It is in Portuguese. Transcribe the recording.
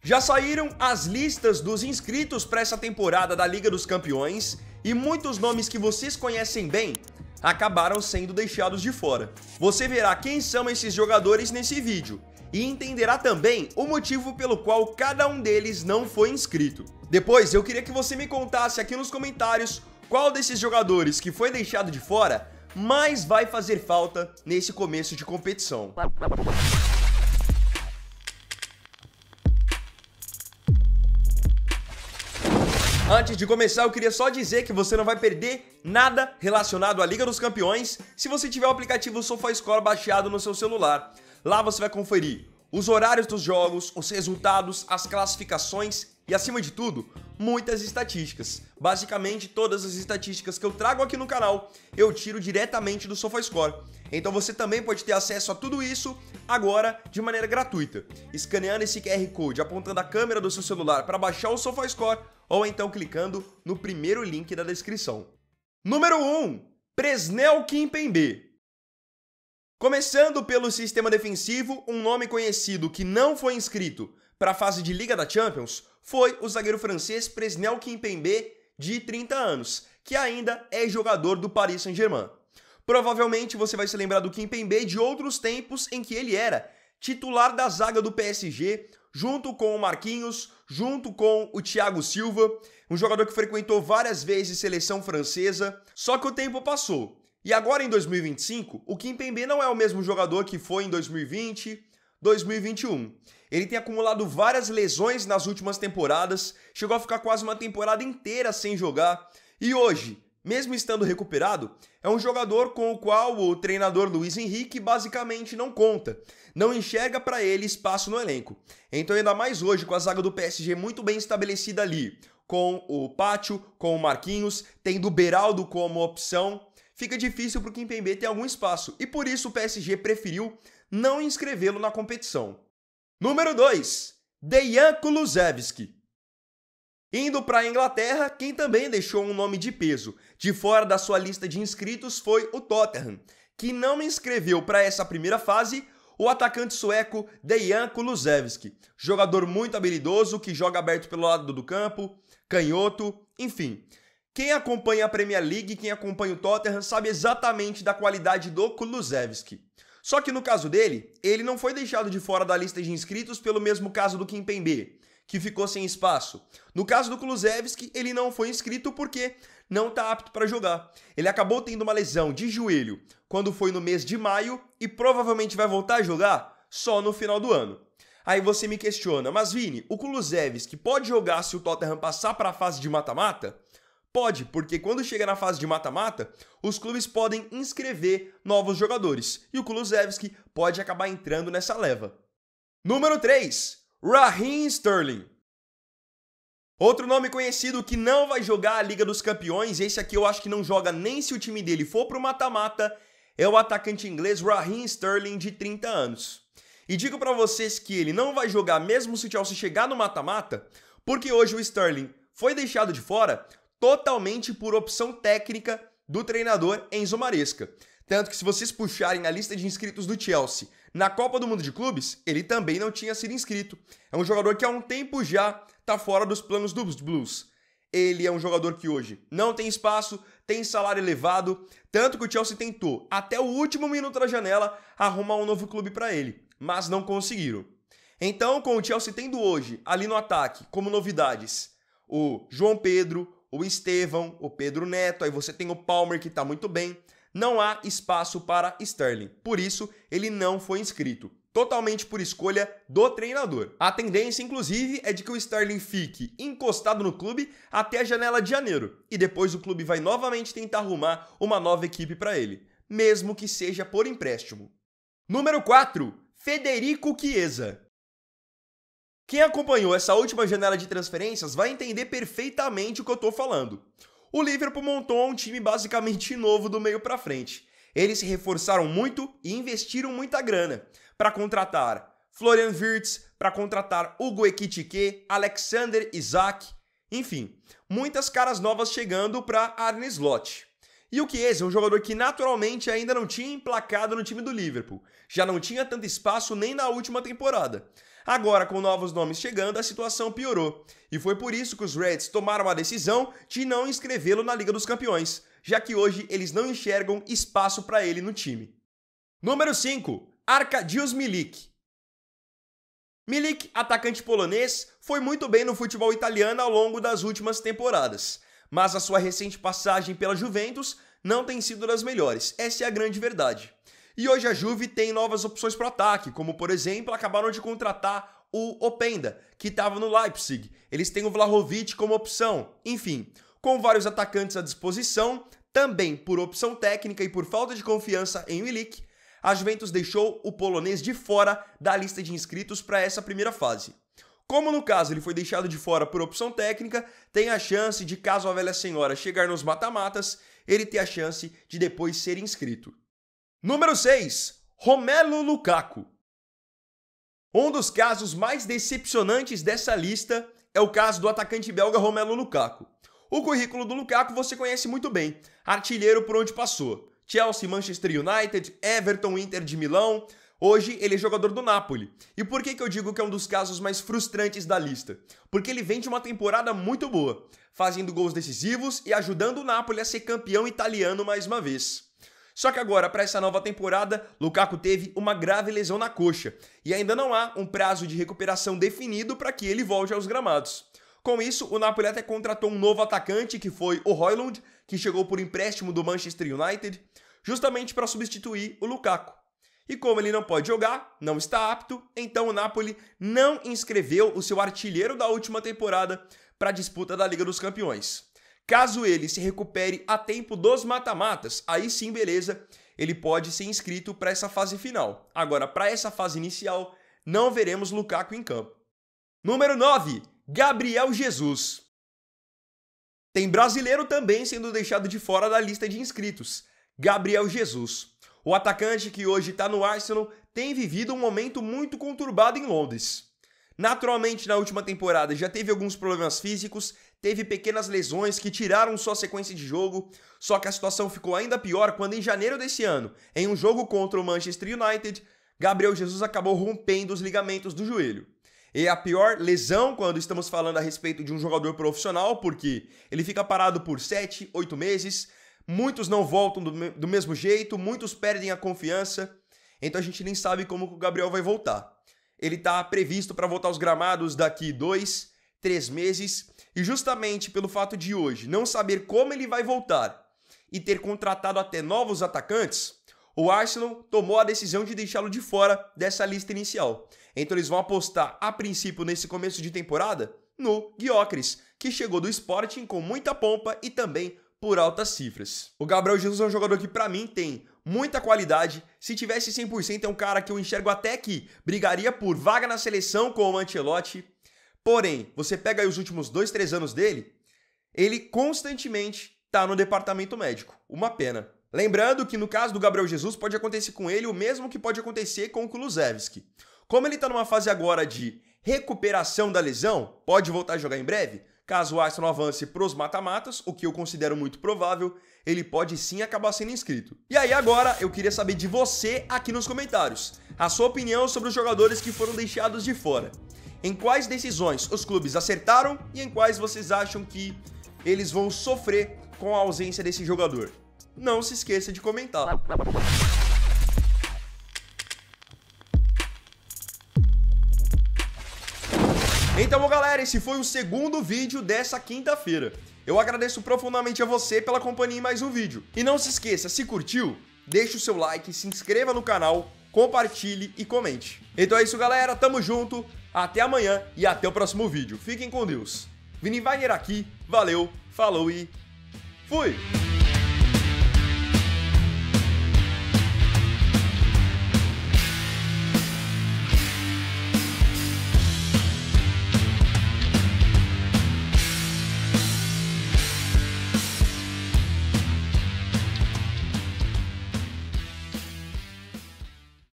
Já saíram as listas dos inscritos para essa temporada da Liga dos Campeões e muitos nomes que vocês conhecem bem acabaram sendo deixados de fora. Você verá quem são esses jogadores nesse vídeo e entenderá também o motivo pelo qual cada um deles não foi inscrito. Depois, eu queria que você me contasse aqui nos comentários qual desses jogadores que foi deixado de fora mais vai fazer falta nesse começo de competição. Antes de começar, eu queria só dizer que você não vai perder nada relacionado à Liga dos Campeões se você tiver o aplicativo SofaScore baixado no seu celular. Lá você vai conferir os horários dos jogos, os resultados, as classificações e, acima de tudo, muitas estatísticas. Basicamente, todas as estatísticas que eu trago aqui no canal, eu tiro diretamente do SofaScore. Então você também pode ter acesso a tudo isso agora de maneira gratuita, escaneando esse QR Code, apontando a câmera do seu celular para baixar o SofaScore ou então clicando no primeiro link da descrição. Número 1. Presnel Kimpembe. Começando pelo sistema defensivo, um nome conhecido que não foi inscrito para a fase de Liga da Champions foi o zagueiro francês Presnel Kimpembe, de 30 anos, que ainda é jogador do Paris Saint-Germain. Provavelmente você vai se lembrar do Kimpembe de outros tempos em que ele era titular da zaga do PSG, junto com o Marquinhos, junto com o Thiago Silva, um jogador que frequentou várias vezes seleção francesa, só que o tempo passou. E agora em 2025, o Kimpembe não é o mesmo jogador que foi em 2020, 2021. Ele tem acumulado várias lesões nas últimas temporadas, chegou a ficar quase uma temporada inteira sem jogar, e hoje, mesmo estando recuperado, é um jogador com o qual o treinador Luiz Henrique basicamente não conta, não enxerga para ele espaço no elenco. Então ainda mais hoje com a zaga do PSG muito bem estabelecida ali, com o Pátio, com o Marquinhos, tendo o Beraldo como opção, fica difícil para o Kimpembe ter algum espaço e por isso o PSG preferiu não inscrevê-lo na competição. Número 2. Dejan Kulusevski. Indo para a Inglaterra, quem também deixou um nome de peso de fora da sua lista de inscritos foi o Tottenham, que não inscreveu para essa primeira fase o atacante sueco Dejan Kulusevski, jogador muito habilidoso que joga aberto pelo lado do campo, canhoto, enfim. Quem acompanha a Premier League, quem acompanha o Tottenham, sabe exatamente da qualidade do Kulusevski. Só que no caso dele, ele não foi deixado de fora da lista de inscritos pelo mesmo caso do Kimpembe, que ficou sem espaço. No caso do Kulusevski, ele não foi inscrito porque não está apto para jogar. Ele acabou tendo uma lesão de joelho quando foi no mês de maio e provavelmente vai voltar a jogar só no final do ano. Aí você me questiona, mas Vini, o Kulusevski pode jogar se o Tottenham passar para a fase de mata-mata? Pode, porque quando chega na fase de mata-mata, os clubes podem inscrever novos jogadores e o Kulusevski pode acabar entrando nessa leva. Número 3. Raheem Sterling. Outro nome conhecido que não vai jogar a Liga dos Campeões, esse aqui eu acho que não joga nem se o time dele for pro mata-mata, é o atacante inglês Raheem Sterling, de 30 anos. E digo para vocês que ele não vai jogar mesmo se o Chelsea chegar no mata-mata, porque hoje o Sterling foi deixado de fora totalmente por opção técnica do treinador Enzo Maresca. Tanto que se vocês puxarem a lista de inscritos do Chelsea na Copa do Mundo de Clubes, ele também não tinha sido inscrito. É um jogador que há um tempo já está fora dos planos dos Blues. Ele é um jogador que hoje não tem espaço, tem salário elevado, tanto que o Chelsea tentou, até o último minuto da janela, arrumar um novo clube para ele, mas não conseguiram. Então, com o Chelsea tendo hoje, ali no ataque, como novidades, o João Pedro, o Estevão, o Pedro Neto, aí você tem o Palmer que está muito bem, não há espaço para Sterling. Por isso, ele não foi inscrito. Totalmente por escolha do treinador. A tendência, inclusive, é de que o Sterling fique encostado no clube até a janela de janeiro. E depois o clube vai novamente tentar arrumar uma nova equipe para ele, mesmo que seja por empréstimo. Número 4. Federico Chiesa. Quem acompanhou essa última janela de transferências vai entender perfeitamente o que eu estou falando. O Liverpool montou um time basicamente novo do meio para frente. Eles se reforçaram muito e investiram muita grana para contratar Florian Wirtz, para contratar Hugo Ekitike, Alexander Isak, enfim, muitas caras novas chegando para Arne Slot. E o Chiesa é um jogador que naturalmente ainda não tinha emplacado no time do Liverpool, já não tinha tanto espaço nem na última temporada. Agora, com novos nomes chegando, a situação piorou. E foi por isso que os Reds tomaram a decisão de não inscrevê-lo na Liga dos Campeões, já que hoje eles não enxergam espaço para ele no time. Número 5. Arkadiusz Milik. Milik, atacante polonês, foi muito bem no futebol italiano ao longo das últimas temporadas, mas a sua recente passagem pela Juventus não tem sido das melhores, essa é a grande verdade. E hoje a Juve tem novas opções para o ataque, como por exemplo, acabaram de contratar o Openda, que estava no Leipzig. Eles têm o Vlahovic como opção. Enfim, com vários atacantes à disposição, também por opção técnica e por falta de confiança em Milik, a Juventus deixou o polonês de fora da lista de inscritos para essa primeira fase. Como no caso ele foi deixado de fora por opção técnica, tem a chance de, caso a velha senhora chegar nos mata-matas, ele ter a chance de depois ser inscrito. Número 6. Romelu Lukaku. Um dos casos mais decepcionantes dessa lista é o caso do atacante belga Romelu Lukaku. O currículo do Lukaku você conhece muito bem, artilheiro por onde passou. Chelsea, Manchester United, Everton, Inter de Milão. Hoje ele é jogador do Napoli. E por que eu digo que é um dos casos mais frustrantes da lista? Porque ele vem de uma temporada muito boa, fazendo gols decisivos e ajudando o Napoli a ser campeão italiano mais uma vez. Só que agora, para essa nova temporada, Lukaku teve uma grave lesão na coxa e ainda não há um prazo de recuperação definido para que ele volte aos gramados. Com isso, o Napoli até contratou um novo atacante, que foi o Højlund, que chegou por empréstimo do Manchester United, justamente para substituir o Lukaku. E como ele não pode jogar, não está apto, então o Napoli não inscreveu o seu artilheiro da última temporada para a disputa da Liga dos Campeões. Caso ele se recupere a tempo dos mata-matas, aí sim, beleza, ele pode ser inscrito para essa fase final. Agora, para essa fase inicial, não veremos Lukaku em campo. Número 9. Gabriel Jesus. Tem brasileiro também sendo deixado de fora da lista de inscritos. Gabriel Jesus. O atacante que hoje está no Arsenal tem vivido um momento muito conturbado em Londres. Naturalmente, na última temporada já teve alguns problemas físicos, teve pequenas lesões que tiraram sua sequência de jogo, só que a situação ficou ainda pior quando em janeiro desse ano, em um jogo contra o Manchester United, Gabriel Jesus acabou rompendo os ligamentos do joelho. É a pior lesão quando estamos falando a respeito de um jogador profissional, porque ele fica parado por 7, 8 meses, muitos não voltam do mesmo jeito, muitos perdem a confiança, então a gente nem sabe como o Gabriel vai voltar. Ele está previsto para voltar aos gramados daqui 2, 3 meses, e justamente pelo fato de hoje não saber como ele vai voltar e ter contratado até novos atacantes, o Arsenal tomou a decisão de deixá-lo de fora dessa lista inicial. Então eles vão apostar, a princípio, nesse começo de temporada, no Gyökeres, que chegou do Sporting com muita pompa e também por altas cifras. O Gabriel Jesus é um jogador que, para mim, tem muita qualidade. Se tivesse 100%, é um cara que eu enxergo até que brigaria por vaga na seleção com o Ancelotti. Porém, você pega aí os últimos 2, 3 anos dele, ele constantemente tá no departamento médico. Uma pena. Lembrando que no caso do Gabriel Jesus pode acontecer com ele o mesmo que pode acontecer com o Kulusevski. Como ele tá numa fase agora de recuperação da lesão, pode voltar a jogar em breve, caso o Arsenal avance pros mata-matas, o que eu considero muito provável, ele pode sim acabar sendo inscrito. E aí agora eu queria saber de você aqui nos comentários, a sua opinião sobre os jogadores que foram deixados de fora. Em quais decisões os clubes acertaram e em quais vocês acham que eles vão sofrer com a ausência desse jogador? Não se esqueça de comentar. Então, bom, galera, esse foi o segundo vídeo dessa quinta-feira. Eu agradeço profundamente a você pela companhia em mais um vídeo. E não se esqueça, se curtiu, deixe o seu like, se inscreva no canal, compartilhe e comente. Então é isso, galera, tamo junto, até amanhã e até o próximo vídeo. Fiquem com Deus. Vini Wagner aqui, valeu, falou e fui!